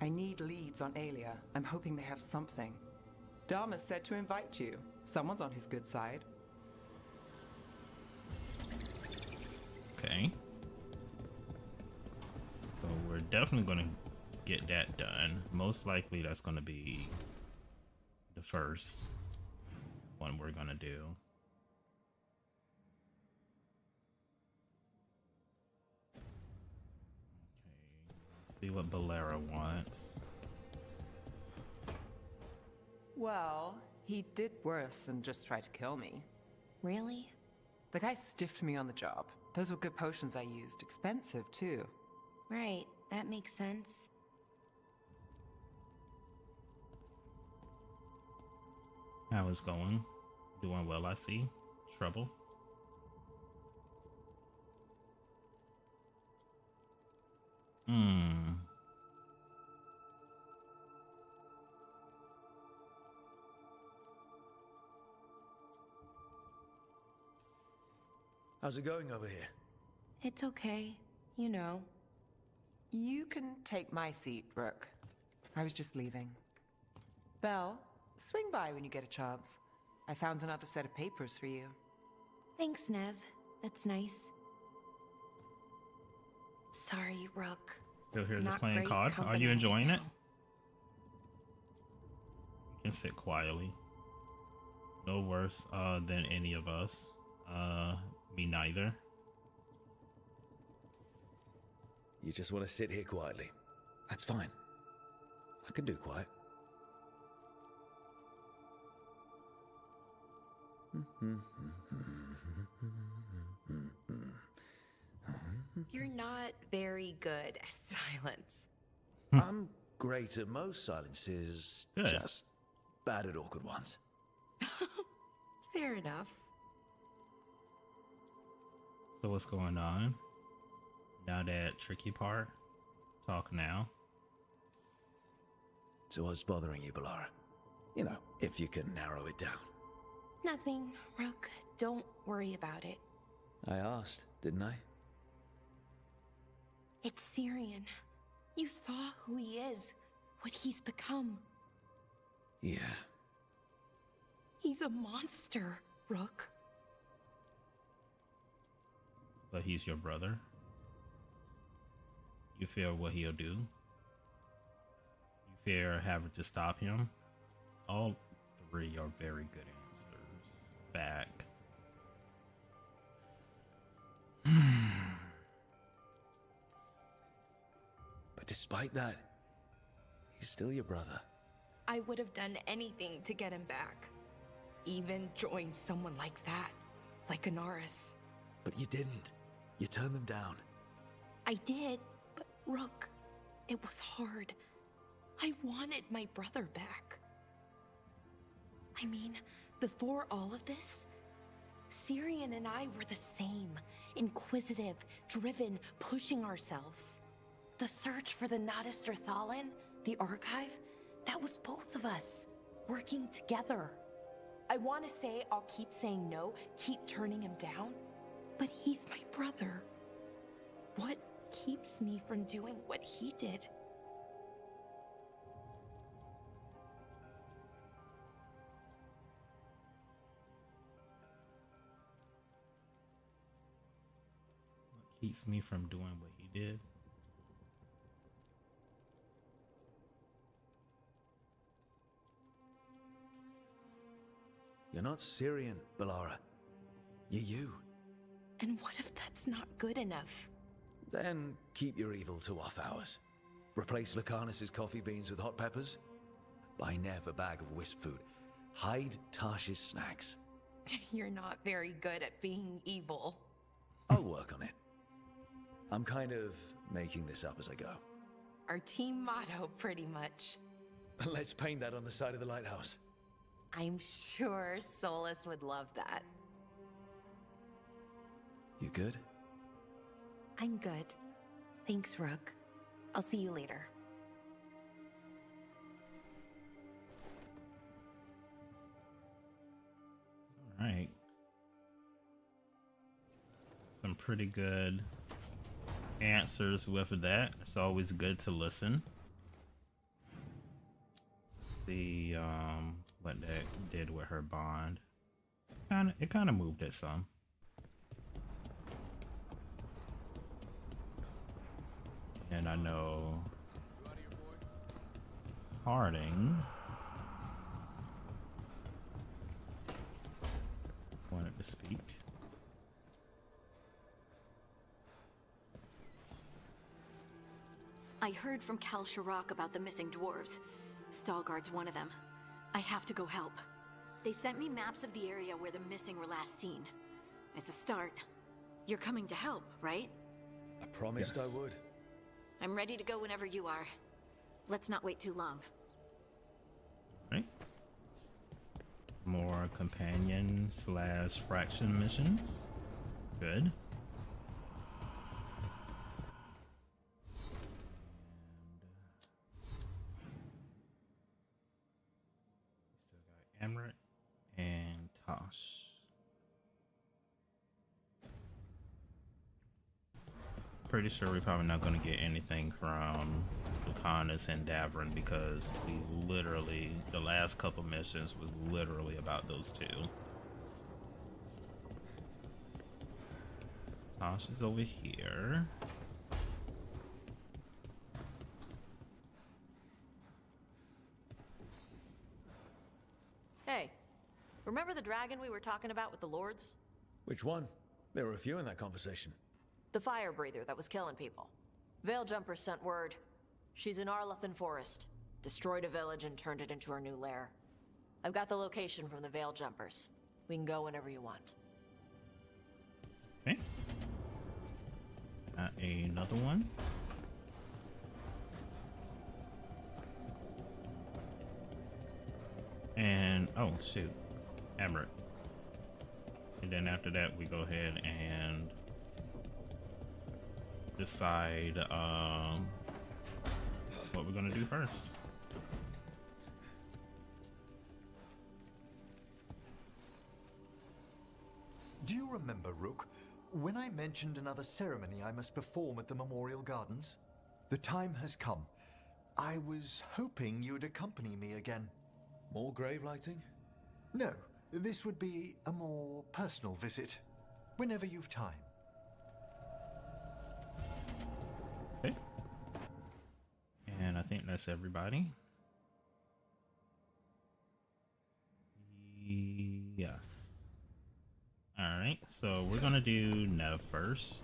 I need leads on Alia. I'm hoping they have something. Dharma said to invite you. Someone's on his good side. Okay. So we're definitely going to get that done. Most likely that's going to be the first one we're going to do. Okay, let's see what Bolera wants. Well, he did worse than just try to kill me. Really? The guy stiffed me on the job. Those were good potions I used. Expensive, too. Right, that makes sense. How it's going? Doing well, I see. Trouble? How's it going over here? It's okay. You know. You can take my seat, Rook. I was just leaving. Belle, swing by when you get a chance. I found another set of papers for you. Thanks, Nev. That's nice. Sorry, Rook. Still here just Not playing great COD? Are company you enjoying right it? You can sit quietly. No worse than any of us. Me neither. You just want to sit here quietly. That's fine. I can do quiet. You're not very good at silence. I'm great at most silences, Good. just bad at awkward ones. Fair enough. So what's going on? Now that tricky part. Talk now. So what's bothering you, Bolera? You know, if you can narrow it down. Nothing, Rook. Don't worry about it. I asked, didn't I? It's Syrian. You saw who he is, what he's become. Yeah. He's a monster, Rook. But he's your brother. You fear what he'll do. You fear having to stop him. All three are very good answers. Back. But despite that, he's still your brother. I would have done anything to get him back. Even join someone like that, like Anaris. But you didn't. You turned them down. I did, but Rook, it was hard. I wanted my brother back. I mean, before all of this, Syrian and I were the same. Inquisitive, driven, pushing ourselves. The search for the Nadister Thalin, the archive, that was both of us, working together. I want to say I'll keep saying no, keep turning him down, but he's my brother. What keeps me from doing what he did? What keeps me from doing what he did? You're not Syrian, Bolera. You're you. And what if that's not good enough? Then keep your evil to off hours. Replace Lucanus's coffee beans with hot peppers. Buy Nev a bag of wisp food. Hide Tarsh's snacks. You're not very good at being evil. I'll work on it. I'm kind of making this up as I go. Our team motto, pretty much. Let's paint that on the side of the lighthouse. I'm sure Solus would love that. You good? I'm good. Thanks, Rook. I'll see you later. All right. Some pretty good answers with that. It's always good to listen. see what that did with her bond. It kind of moved it some. And I know Harding wanted to speak. I heard from Cal Sharrock about the missing dwarves. Stalguard's one of them. I have to go help. They sent me maps of the area where the missing were last seen. It's a start. You're coming to help, right? I promised I would. I'm ready to go whenever you are. Let's not wait too long. Right. More companion / fraction missions. Good. Still got Emmerich and Tosh. Pretty sure we're probably not going to get anything from Lucanus and Davrin because we literally, the last couple missions was literally about those two. Tosh is over here. Hey, remember the dragon we were talking about with the lords? Which one? There were a few in that conversation. The fire breather that was killing people. Veil Jumpers sent word. She's in Arlathan Forest. Destroyed a village and turned it into her new lair. I've got the location from the Veil Jumpers. We can go whenever you want. Okay. Got another one. And, oh shoot, Emmerich. And then after that we go ahead and decide what we're gonna do first. Do you remember, Rook, when I mentioned another ceremony I must perform at the Memorial Gardens? The time has come. I was hoping you'd accompany me again. More grave lighting? No, this would be a more personal visit, whenever you've time. Okay. And I think that's everybody. Yes. Alright, so we're gonna do Nev first.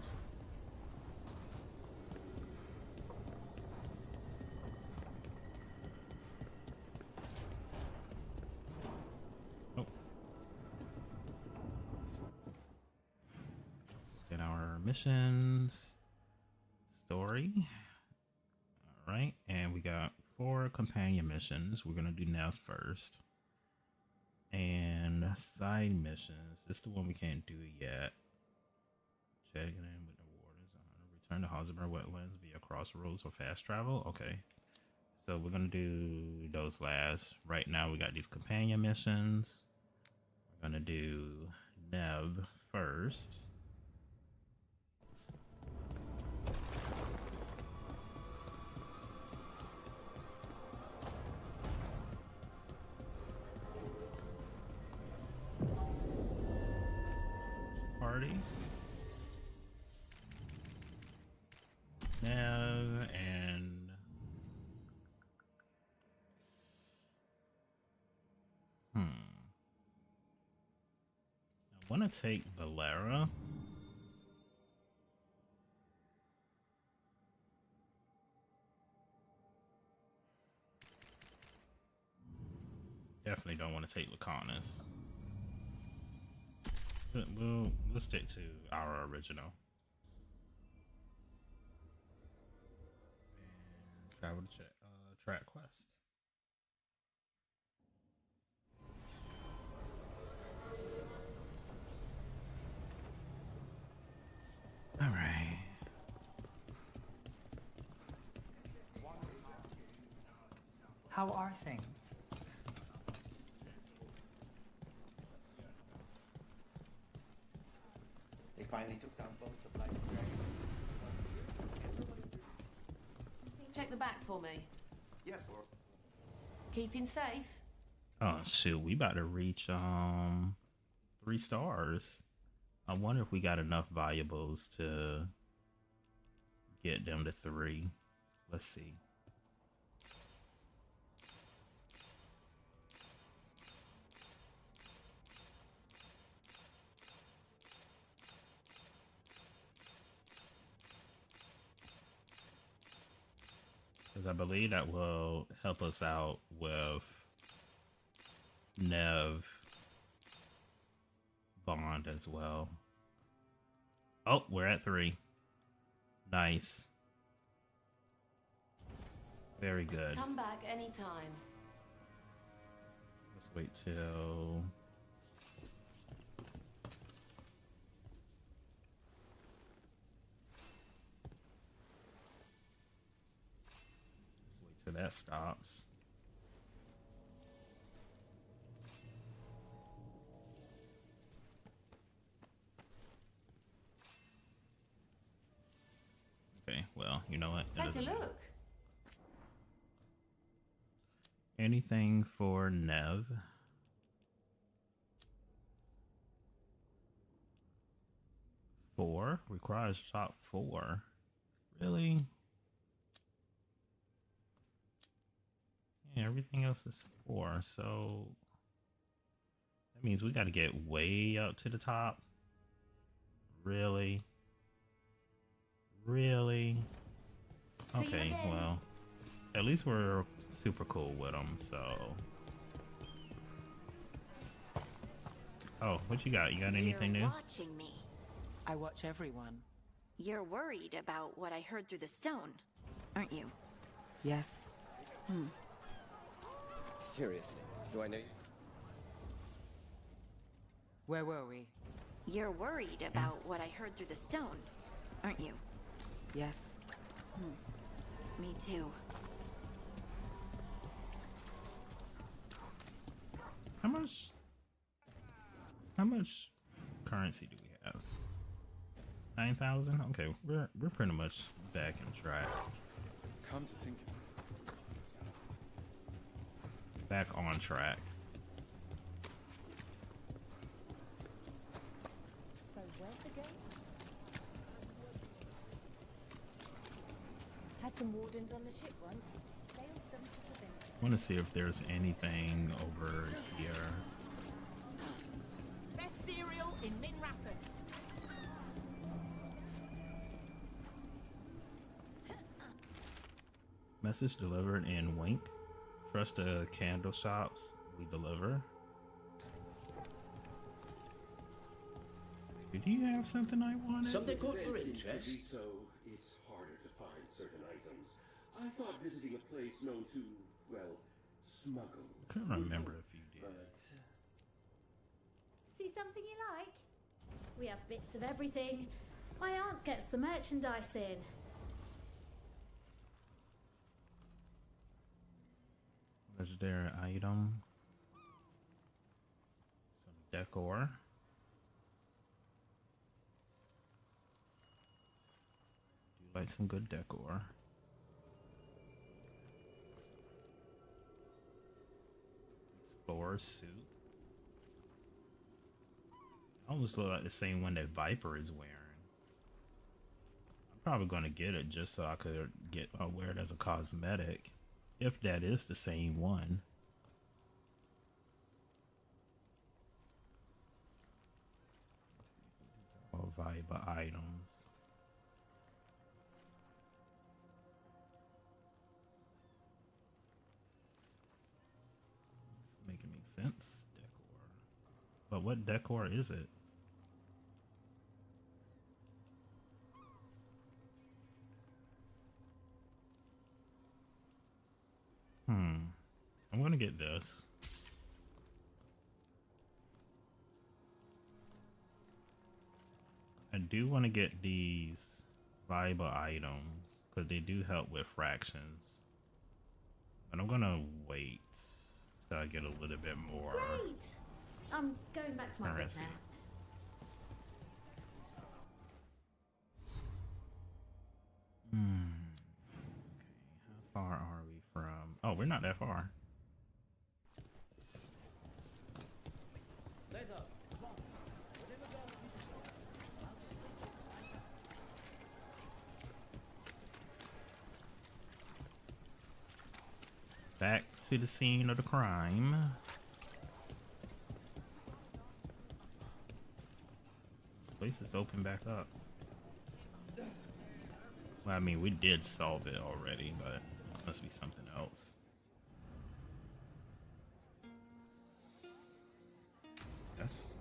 Oh. Get our missions. Story. Alright, and we got 4 companion missions. We're gonna do Nev first. And side missions. This is the one we can't do yet. Checking in with the wardens. Return to Hosmer Wetlands via crossroads or fast travel. Okay. So we're gonna do those last. Right now we got these companion missions. We're gonna do Nev first. Party. Nev and I want to take Valera. Definitely don't want to take Lucanus. We'll stick to our original. And travel to track quest. All right. How are things? They finally took down both the Black Dragons. Check the back for me. Yes, Lord. Keeping safe? Oh shoot, we about to reach 3 stars. I wonder if we got enough valuables to get them to 3. Let's see. Because I believe that will help us out with Nev bond as well. Oh, we're at 3. Nice. Very good. Come back anytime. Let's wait till... So that stops. Okay, well, you know what? Take a look. Anything for Nev? Four requires top 4. Really? Yeah, everything else is 4, so that means we got to get way up to the top. Really? Really? Okay, well, at least we're super cool with them, so. Oh, what you got? You got anything new? You're watching me. I watch everyone. You're worried about what I heard through the stone, aren't you? Yes. Seriously, do I know you? Where were we? You're worried about what I heard through the stone, aren't you? Yes. Me too. How much currency do we have? 9,000? Okay, we're pretty much back in track. Come to think of it. Back on track. So where's the gate? Had some wardens on the ship once. Sailed them to prevent it. I want to see if there's anything over here. Best cereal in Min Rapids. Message delivered in Wink. Trust the candle shops. We deliver. Did you have something I wanted? Something caught your interest? So it's harder to find certain items. I thought visiting a place known to, well, smuggle. I couldn't remember if you did. See something you like? We have bits of everything. My aunt gets the merchandise in. Legendary item. Some decor. Do like some good decor. Explorer suit. Almost look like the same one that Viper is wearing. I'm probably gonna get it just so I could get wear it as a cosmetic. If that is the same one. These are all valuable items. This making any sense? Decor. But what decor is it? I'm gonna get this. I do want to get these valuable items because they do help with fractions. But I'm gonna wait till I get a little bit more. Great! I'm going back to my bed currency. now. Okay, how far are we from? Oh, we're not that far. Back to the scene of the crime. Place is open back up. Well, I mean, we did solve it already, but this must be something else. Yes.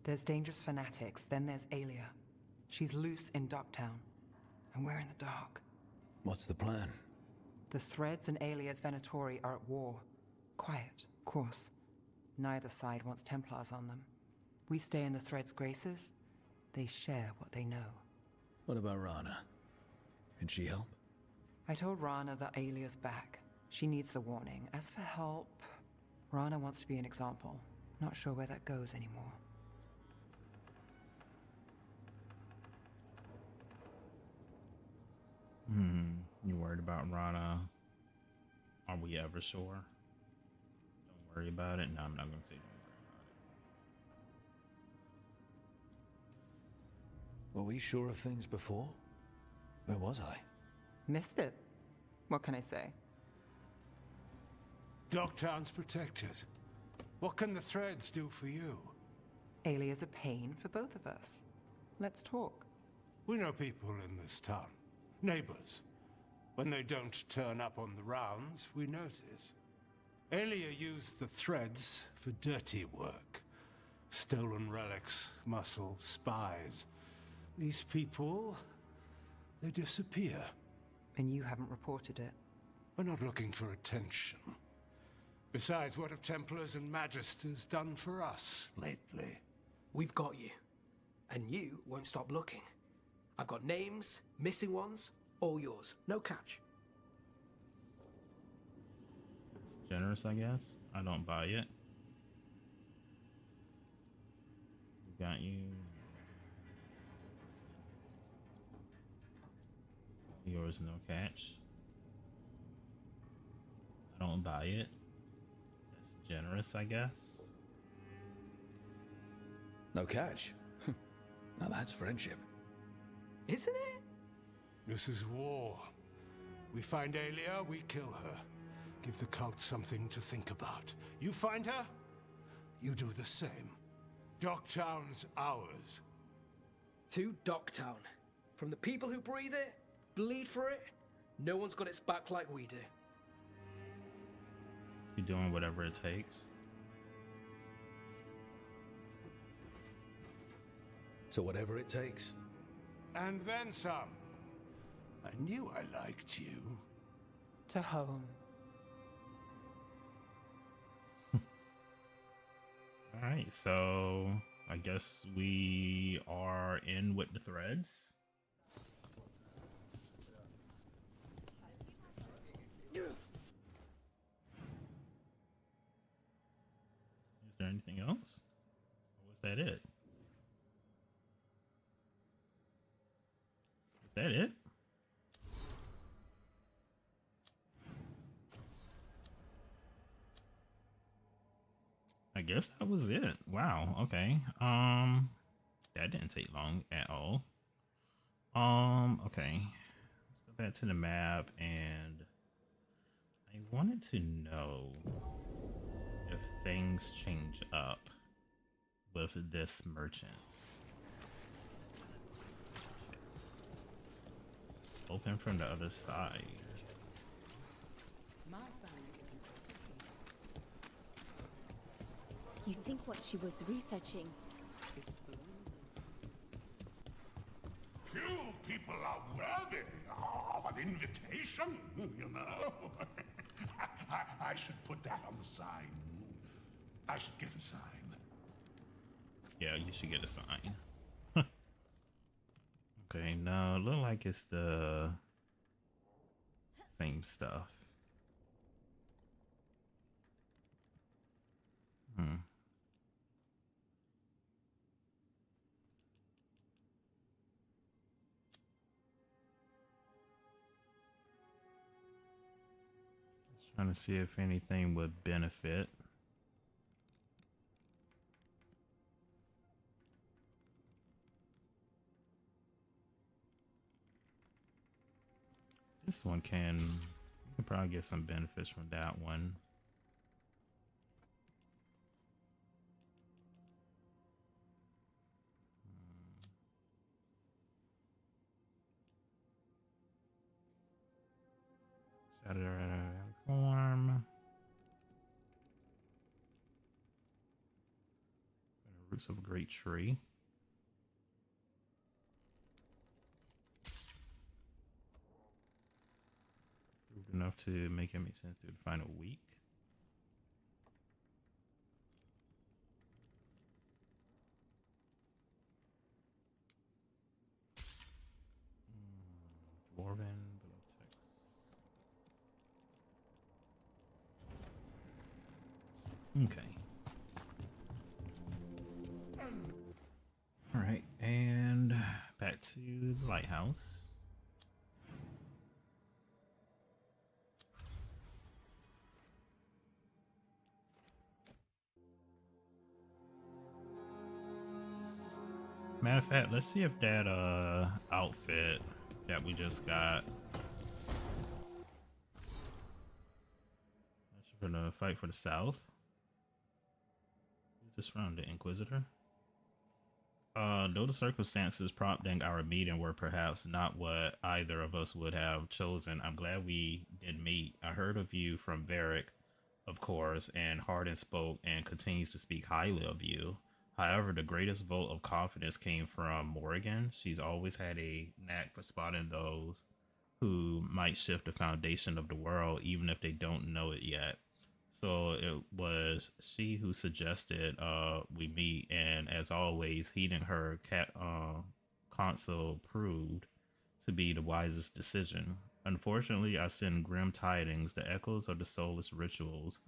There's dangerous fanatics, then there's Alia. She's loose in Docktown, and we're in the dark. What's the plan? The Threads and Alia's Venatori are at war. Quiet, of course. Neither side wants Templars on them. We stay in the Threads' graces. They share what they know. What about Rana? Can she help? I told Rana that Alia's back. She needs the warning. As for help, Rana wants to be an example. Not sure where that goes anymore. You worried about Rana? Are we ever sure? Don't worry about it. No, I'm not gonna say don't worry about it. Were we sure of things before? Where was I? Missed it. What can I say? Docktown's protected. What can the Threads do for you? Alia's a pain for both of us. Let's talk. We know people in this town. Neighbors. When they don't turn up on the rounds, we notice. Alia used the Threads for dirty work. Stolen relics, muscle, spies. These people, they disappear. And you haven't reported it. We're not looking for attention. Besides, what have Templars and Magisters done for us lately? We've got you. And you won't stop looking. I've got names, missing ones, all yours. No catch. It's generous, I guess. I don't buy it. Got you. Yours, no catch. I don't buy it. That's generous, I guess. No catch? Now that's friendship. Isn't it? This is war. We find Alia, we kill her. Give the cult something to think about. You find her, you do the same. Docktown's ours. To Docktown. From the people who breathe it, bleed for it, no one's got its back like we do. You're doing whatever it takes. So whatever it takes. And then some. I knew I liked you. To home. Alright, so I guess we are in with the Threads. Is there anything else? Or was that it? Is that it? I guess that was it. Wow, okay. That didn't take long at all. Okay. Let's go back to the map, and I wanted to know if things change up with this merchant. Open from the other side. You think what she was researching? Few people are worthy of an invitation, you know. I should put that on the sign. I should get a sign. Yeah, you should get a sign. Okay, no, look like it's the same stuff. Trying to see if anything would benefit. This one can, you can probably get some benefits from that one. Form. Roots of a great tree. Proved enough to make it make sense through the final week. Dwarven. Okay. All right, and back to the lighthouse. Matter of fact, let's see if that outfit that we just got. We're gonna fight for the South. Just found the Inquisitor. Though the circumstances prompting our meeting were perhaps not what either of us would have chosen, I'm glad we did meet. I heard of you from Varric, of course, and Hardin spoke and continues to speak highly of you. However, the greatest vote of confidence came from Morrigan. She's always had a knack for spotting those who might shift the foundation of the world, even if they don't know it yet. So it was she who suggested we meet, and as always, heeding her counsel proved to be the wisest decision. Unfortunately, I send grim tidings. The echoes of the soulless rituals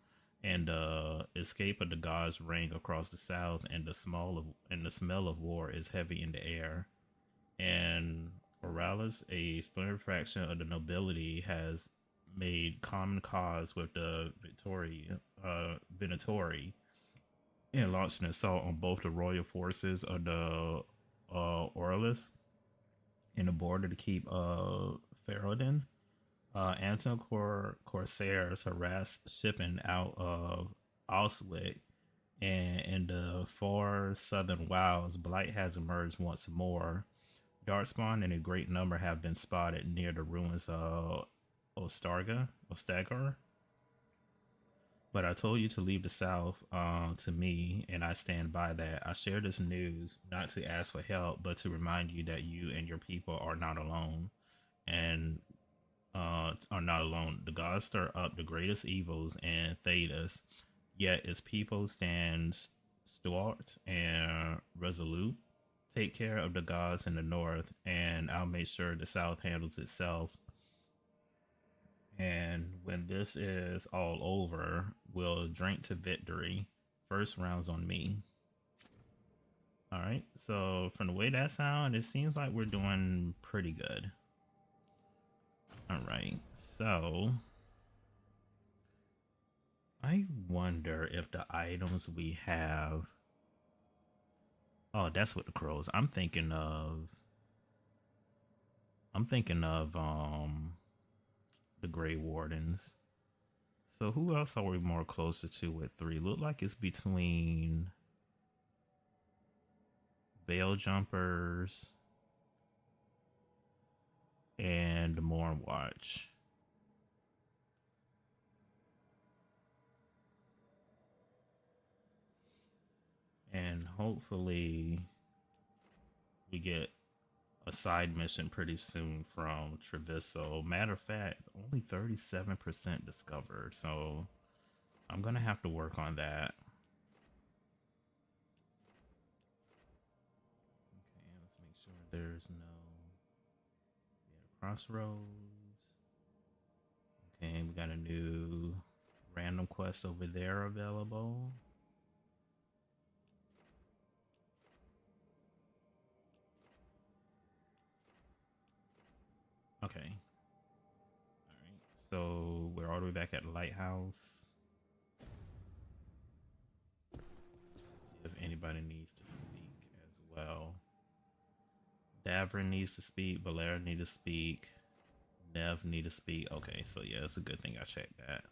and the escape of the gods ring across the south, and the smell of war is heavy in the air. And Oralis, a splendid fraction of the nobility, has made common cause with the Venatori and launched an assault on both the royal forces of the Oralis and the border to keep Ferrodin. Anton Corsairs harass shipping out of Auschwitz, and in the far southern wilds, Blight has emerged once more. Darkspawn and a great number have been spotted near the ruins of Ostagar. But I told you to leave the South to me, and I stand by that. I share this news not to ask for help, but to remind you that you and your people are not alone, and are not alone. The gods stir up the greatest evils in Thedas, yet its people stand stalwart and resolute. Take care of the gods in the north, and I'll make sure the south handles itself. And when this is all over, we'll drink to victory. First round's on me. All right, so from the way that sounds, it seems like we're doing pretty good. All right, so I wonder if the items we have. Oh, that's what the crows. I'm thinking of the Grey Wardens. So who else are we more closer to with 3? Look like it's between Veil Jumpers and the Morn Watch. And hopefully we get a side mission pretty soon from Treviso. Matter of fact, only 37% discovered, so I'm gonna have to work on that. Okay, let's make sure there's no crossroads. Okay, we got a new random quest over there available. Okay. All right. So we're we're all the way back at the lighthouse. See if anybody needs to speak as well. Davrin needs to speak. Valera needs to speak. Nev need to speak. Okay, so yeah, it's a good thing I checked that.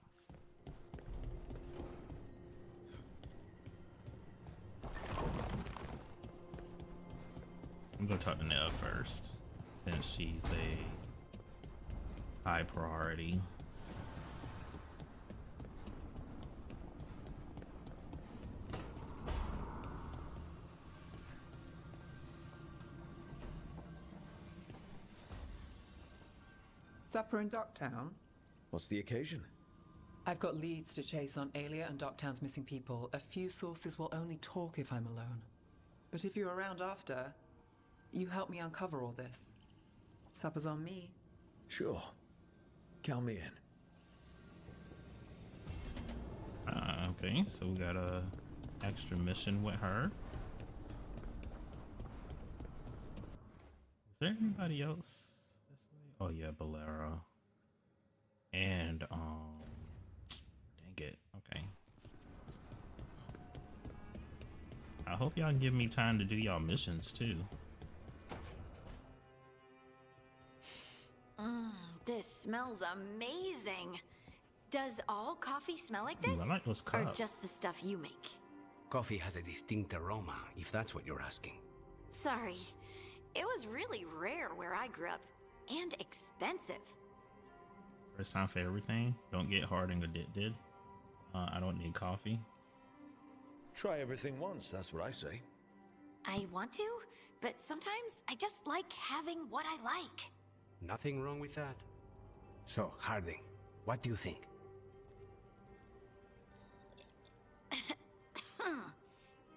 I'm gonna talk to Nev first, since she's a high priority. Supper in Docktown? What's the occasion? I've got leads to chase on Alia and Docktown's missing people. A few sources will only talk if I'm alone. But if you're around after, you help me uncover all this. Supper's on me. Sure. Count me in. Okay, so we got a extra mission with her. Is there anybody else this way? Oh yeah, Bolero. And dang it. Okay. I hope y'all give me time to do y'all missions too. This smells amazing. Does all coffee smell like this? Ooh, I like those or cups. just the stuff you make? Coffee has a distinct aroma, if that's what you're asking. Sorry. It was really rare where I grew up. And expensive. First time for everything. Don't get hard and addicted. I don't need coffee. Try everything once, that's what I say. I want to, but sometimes I just like having what I like. Nothing wrong with that. So, Harding, what do you think?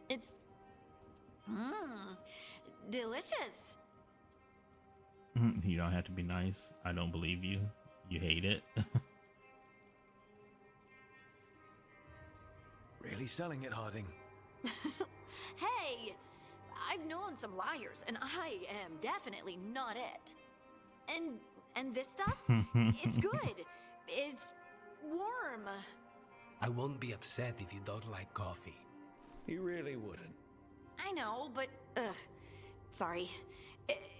It's... delicious. You don't have to be nice. I don't believe you. You hate it. Really selling it, Harding. Hey, I've known some liars, and I am definitely not it. And this stuff, it's good. It's warm. I won't be upset if you don't like coffee. You really wouldn't. I know, but sorry.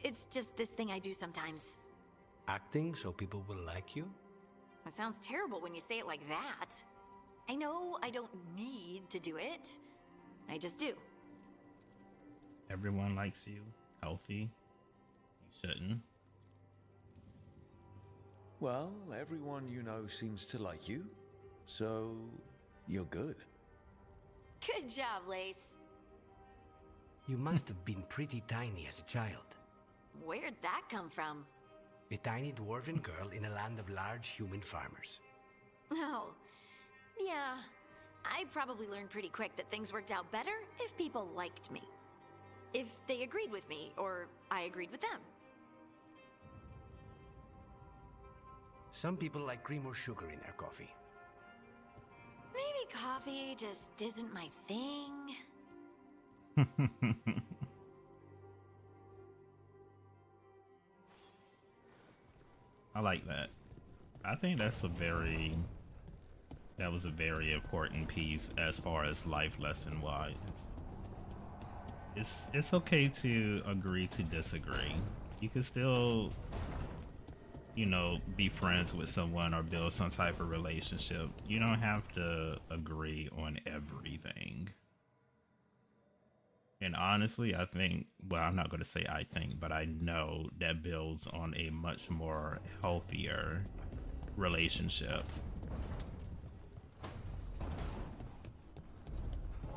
It's just this thing I do sometimes. Acting so people will like you? It sounds terrible when you say it like that. I know I don't need to do it. I just do. Everyone likes you. Healthy. You shouldn't. Well, everyone you know seems to like you, so you're good. Good job, Lace. You must have been pretty tiny as a child. Where'd that come from? A tiny dwarven girl in a land of large human farmers. Oh, yeah. I probably learned pretty quick that things worked out better if people liked me. If they agreed with me, or I agreed with them. Some people like cream or sugar in their coffee. Maybe coffee just isn't my thing. I like that. I think that was a very important piece as far as life lesson wise. It's okay to agree to disagree. You can still, you know, be friends with someone or build some type of relationship. You don't have to agree on everything. And honestly, I think, well, I'm not going to say I think, but I know that builds on a much more healthier relationship.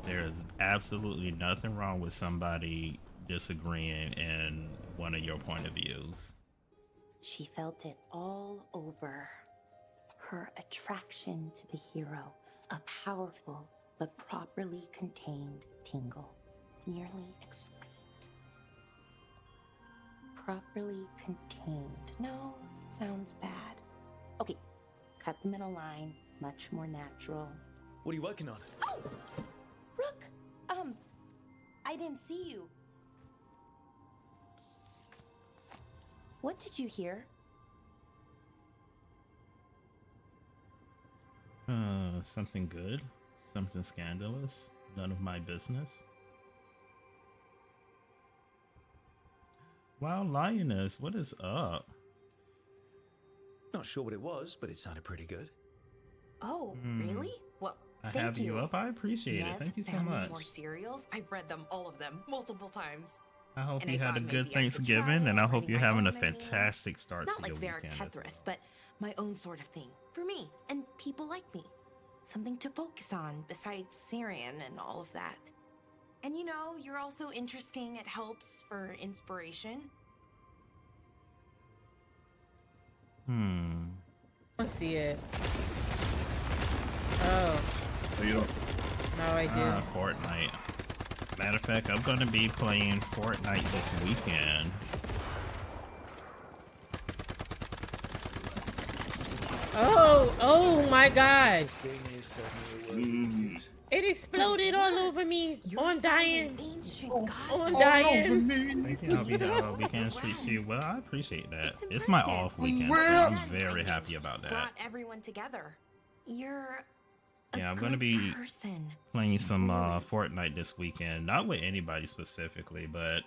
There's absolutely nothing wrong with somebody disagreeing in one of your point of views. She felt it all over. Her attraction to the hero, a powerful but properly contained tingle. Nearly exquisite. Properly contained. No, sounds bad. Okay, cut the middle line. Much more natural. What are you working on? Oh! Rook! I didn't see you. What did you hear? Something good, something scandalous, none of my business. Wow, Lioness, what is up? Not sure what it was, but it sounded pretty good. Oh, Hmm. really? Well, I thank have you up. I appreciate it. Nev Thank you so found me much. more cereals. I've read them, all of them, multiple times. I hope And you I had a thought good maybe I could Thanksgiving, try and I it, hope writing you're my having a own menu. fantastic start Not to like your Varric weekend. Tetris, but my own sort of thing. For me, and people like me. Something to focus on besides Syrian and all of that. And you know, you're also interesting. It helps for inspiration. I see it. Oh. You don't. No, I do. Fortnite. Matter of fact, I'm gonna be playing Fortnite this weekend. Oh my god! It exploded all over me. Oh, I'm dying. Oh, I'm dying. Thank you, I'll be Weekend treats you. Well, I appreciate that. It's my off weekend, so I'm very happy about that. Brought everyone together. You're Yeah, I'm gonna be person. playing some Fortnite this weekend. Not with anybody specifically, but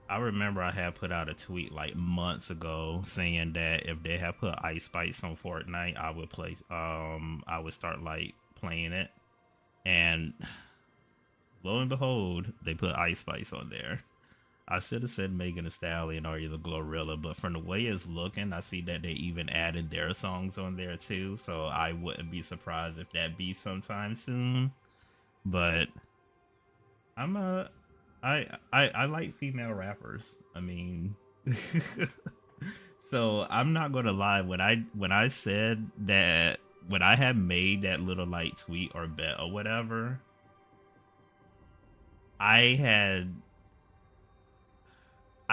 I remember I had put out a tweet like months ago saying that if they had put Ice Spice on Fortnite, I would play. I would start like playing it, and lo and behold, they put Ice Spice on there. I should have said Megan Thee Stallion or either Glorilla, but from the way it's looking, I see that they even added their songs on there too, so I wouldn't be surprised if that be sometime soon. But I like female rappers. I mean, so I'm not gonna lie. When I said that, when I had made that little like tweet or bet or whatever, I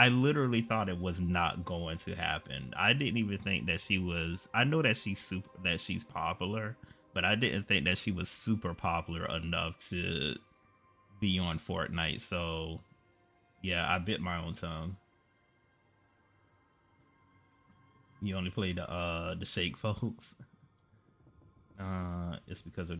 literally thought it was not going to happen. I didn't even think that she was. I know that she's popular, but I didn't think that she was super popular enough to be on Fortnite. So yeah, I bit my own tongue. You only play the Shake folks. It's because of